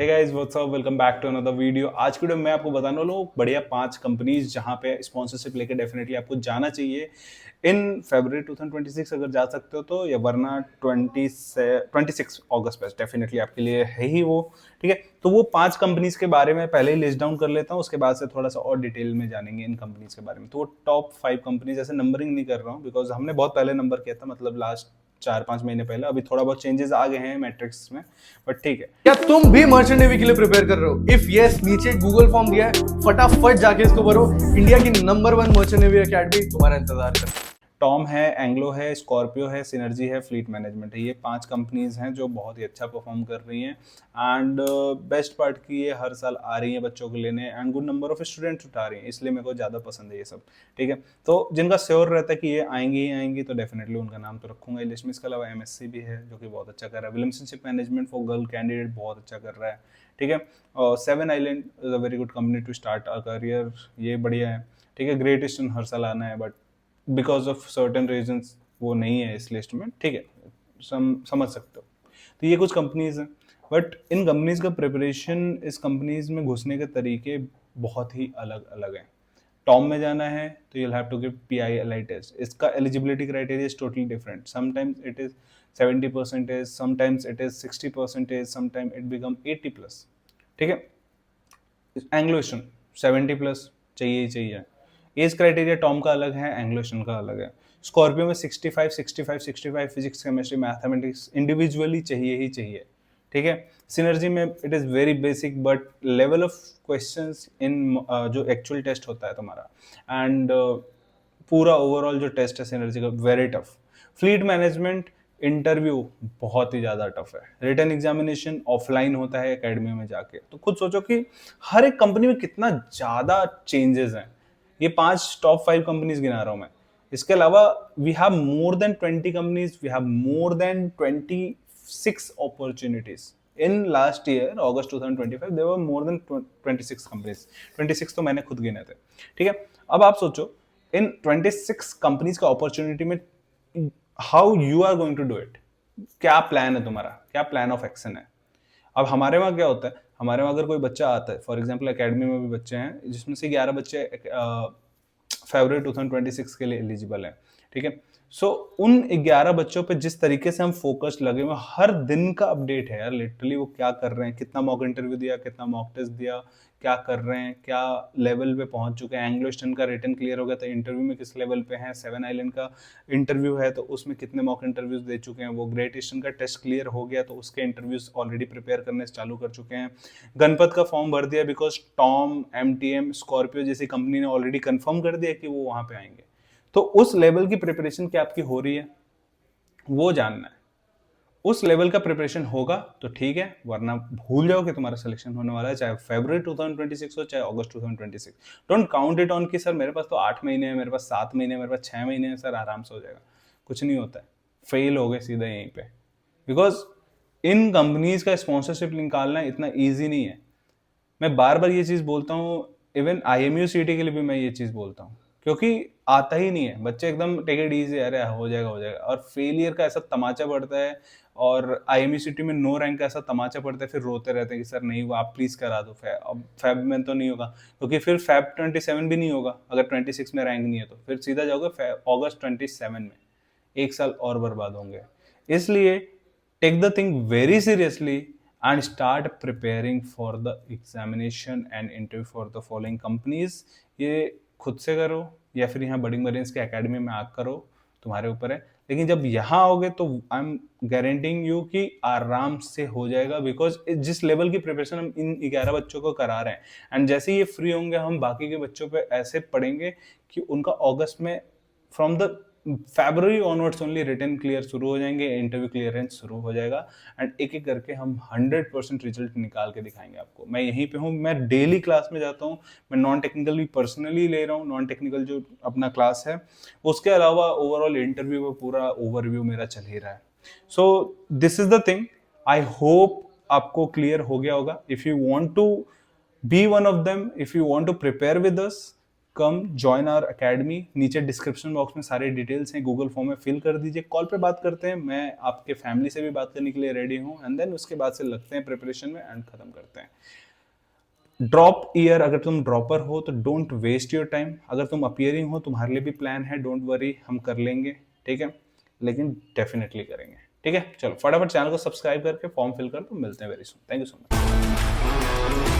Hey guys what's up, welcome back to another video. आज की video में मैं आपको बताने वाला हूँ बढ़िया 5 कंपनीज जहाँ पे स्पॉन्सरशिप लेके डेफिनेटली आपको जाना चाहिए इन फरवरी 2026 अगर जा सकते हो तो, या वरना 26 अगस्त पे डेफिनेटली आपके लिए है ही वो। ठीक है, तो वो 5 कंपनीज के बारे में पहले ही लिस्ट डाउन कर लेता हूँ, उसके बाद से थोड़ा सा और डिटेल में जानेंगे इन कंपनीज के बारे में। तो वो टॉप 5 कंपनीज, ऐसे नंबरिंग नहीं कर रहा हूँ बिकॉज हमने बहुत पहले नंबर किया था, मतलब लास्ट 4-5 महीने पहले। अभी थोड़ा बहुत चेंजेस आ गए हैं मैट्रिक्स में, बट ठीक है। क्या तुम भी मर्चेंट नेवी के लिए प्रिपेयर कर रहे हो? इफ यस, नीचे गूगल फॉर्म दिया है, फटाफट जाके इसको भरो। इंडिया की नंबर 1 मर्चेंट नेवी एकेडमी तुम्हारा इंतजार कर रही है। टॉम है, एंग्लो है, स्कॉर्पियो है, सिनर्जी है, फ्लीट मैनेजमेंट है। ये 5 कंपनीज हैं जो बहुत ही अच्छा परफॉर्म कर रही हैं एंड बेस्ट पार्ट की ये हर साल आ रही हैं बच्चों को लेने and good number of students उठा रही हैं, इसलिए मेरे को ज़्यादा पसंद है ये सब। ठीक है, तो जिनका श्योर रहता है कि ये आएंगी ही आएंगी तो डेफिनेटली उनका नाम तो रखूंगा लिस्ट में। इसके अलावा एमएससी भी है जो कि बहुत अच्छा कर रहा है। Wilhelmsen ship management for girl candidate बहुत अच्छा कर रहा है। ठीक है, और Seven Island is a very good company to start a career, ये बढ़िया है। ठीक है, ग्रेट ईस्टर्न हर साल आना है but because of certain reasons वो नहीं है इस लिस्ट में। ठीक है, समझ सकते हो। तो ये कुछ कंपनीज हैं, बट इन कंपनीज का प्रिपरेशन, इस कंपनीज में घुसने के तरीके बहुत ही अलग अलग हैं। टॉम में जाना है तो you'll have to give PILI test. इसका eligibility criteria is totally different. Sometimes it is 70%, sometimes it is 60%, sometime it become 80+। ठीक है, एंग्लोशन 70+ चाहिए ही चाहिए। एज क्राइटेरिया टॉम का अलग है, एंग्लोशन का अलग है। स्कॉर्पियो में 65 65 65 फिजिक्स केमिस्ट्री मैथमेटिक्स इंडिविजुअली चाहिए ही चाहिए। ठीक है, सिनर्जी में it is very basic but level of questions in जो एक्चुअल टेस्ट होता है तुम्हारा एंड पूरा ओवरऑल जो टेस्ट है सिनर्जी का very tough. Fleet management interview बहुत ही ज़्यादा टफ है। रिटन एग्जामिनेशन ऑफलाइन होता है एकेडमी में जाके। तो खुद सोचो कि हर एक कंपनी में कितना ज़्यादा चेंजेस हैं। ये 5 टॉप 5 कंपनीज गिना रहा हूँ मैं। इसके अलावा we have more than 20 companies, we have more than 26 opportunities. In last year August 2025 there were more than 26 companies. 26 तो मैंने खुद गिने थे। ठीक है, अब आप सोचो इन 26 कंपनीज का अपॉर्चुनिटी में how you are going to do it. क्या प्लान है तुम्हारा, क्या प्लान ऑफ एक्शन है। अब हमारे वहाँ क्या होता है, हमारे वहाँ अगर कोई बच्चा आता है, फॉर एग्जाम्पल एकेडमी में भी बच्चे हैं जिसमें से 11 बच्चे फरवरी 2026 के लिए एलिजिबल हैं। ठीक है, सो उन 11 बच्चों पे जिस तरीके से हम फोकस लगे हुए, हर दिन का अपडेट है यार। लिटरली वो क्या कर रहे हैं, कितना मॉक इंटरव्यू दिया, कितना मॉक टेस्ट दिया, क्या कर रहे हैं, क्या लेवल पे पहुंच चुके हैं। एंग्लो ईस्टर्न का रिटन क्लियर हो गया तो इंटरव्यू में किस लेवल पे हैं। सेवन आइलैंड का इंटरव्यू है तो उसमें कितने मॉक इंटरव्यूज दे चुके हैं वो। ग्रेट ईस्टर्न का टेस्ट क्लियर हो गया तो उसके इंटरव्यूज ऑलरेडी प्रिपेयर करने चालू कर चुके हैं। गणपत का फॉर्म भर दिया बिकॉज टॉम, एमटीएम, स्कॉर्पियो जैसी कंपनी ने ऑलरेडी कंफर्म कर दिया कि वो वहां पे आएंगे। तो उस लेवल की प्रिपरेशन क्या आपकी हो रही है वो जानना है। उस लेवल का प्रिपरेशन होगा तो ठीक है, वरना भूल जाओ कि तुम्हारा सिलेक्शन होने वाला है, चाहे फरवरी 2026 हो चाहे अगस्त 2026। डोंट काउंट इट ऑन कि सर मेरे पास तो 8 महीने है, मेरे पास 7 महीने है, मेरे पास 6 महीने है, सर आराम से हो जाएगा। कुछ नहीं होता है, फेल हो गए सीधा यहीं पे। बिकॉज इन कंपनीज का स्पॉन्सरशिप निकालना इतना ईजी नहीं है। मैं बार बार ये चीज़ बोलता हूँ, इवन IMU CT के लिए भी मैं ये चीज़ बोलता हूँ, क्योंकि आता ही नहीं है। बच्चे एकदम टेक इट इजी, अरे हो जाएगा हो जाएगा, और फेलियर का ऐसा तमाचा पड़ता है। और IMU CT में नो रैंक का ऐसा तमाचा पड़ता है, फिर रोते रहते हैं कि सर नहीं हुआ, आप प्लीज़ करा दो। अब फैब में तो नहीं होगा, क्योंकि फिर फैब 27 भी नहीं होगा। अगर 26 में रैंक नहीं है तो फिर सीधा जाओगे अगस्त 27 में। एक साल और बर्बाद होंगे। इसलिए take the thing very seriously and start preparing for the examination and interview for the following companies। ये खुद से करो या फिर यहाँ बडिंग मरीन्स के एकेडमी में आकर करो, तुम्हारे ऊपर है। लेकिन जब यहाँ आओगे तो आई एम गारंटिंग यू कि आराम से हो जाएगा, बिकॉज जिस लेवल की प्रिपरेशन हम इन 11 बच्चों को करा रहे हैं एंड जैसे ये फ्री होंगे हम बाकी के बच्चों पे ऐसे पढ़ेंगे कि उनका अगस्त में from the February onwards only written clear शुरू हो जाएंगे, इंटरव्यू क्लियरेंस शुरू हो जाएगा एंड एक एक करके हम 100% रिजल्ट निकाल के दिखाएंगे आपको। मैं यहीं पे हूँ, मैं डेली क्लास में जाता हूँ। मैं नॉन टेक्निकल भी पर्सनली ले रहा हूँ, नॉन टेक्निकल जो अपना क्लास है। उसके अलावा ओवरऑल इंटरव्यू में पूरा ओवरव्यू मेरा चल ही रहा है। So this is the thing, I hope आपको क्लियर हो गया होगा। If you want to be one of them, if you want to prepare with us, come join our academy. नीचे डिस्क्रिप्शन बॉक्स में सारे डिटेल्स हैं, गूगल फॉर्म में fill कर दीजिए। कॉल पे बात करते हैं, मैं आपके फैमिली से भी बात करने के लिए रेडी हूँ, एंड देन उसके बाद से लगते हैं प्रिपरेशन में एंड खत्म करते हैं। ड्रॉप ईयर, अगर तुम ड्रॉपर हो तो डोंट वेस्ट योर टाइम। अगर तुम अपीयरिंग हो, तुम्हारे लिए भी प्लान है, डोंट वरी, हम कर लेंगे, ठीक है, लेकिन डेफिनेटली करेंगे, ठीक है। चलो फटाफट चैनल को सब्सक्राइब करके फॉर्म फिल कर, तो मिलते हैं very soon. Thank you so much.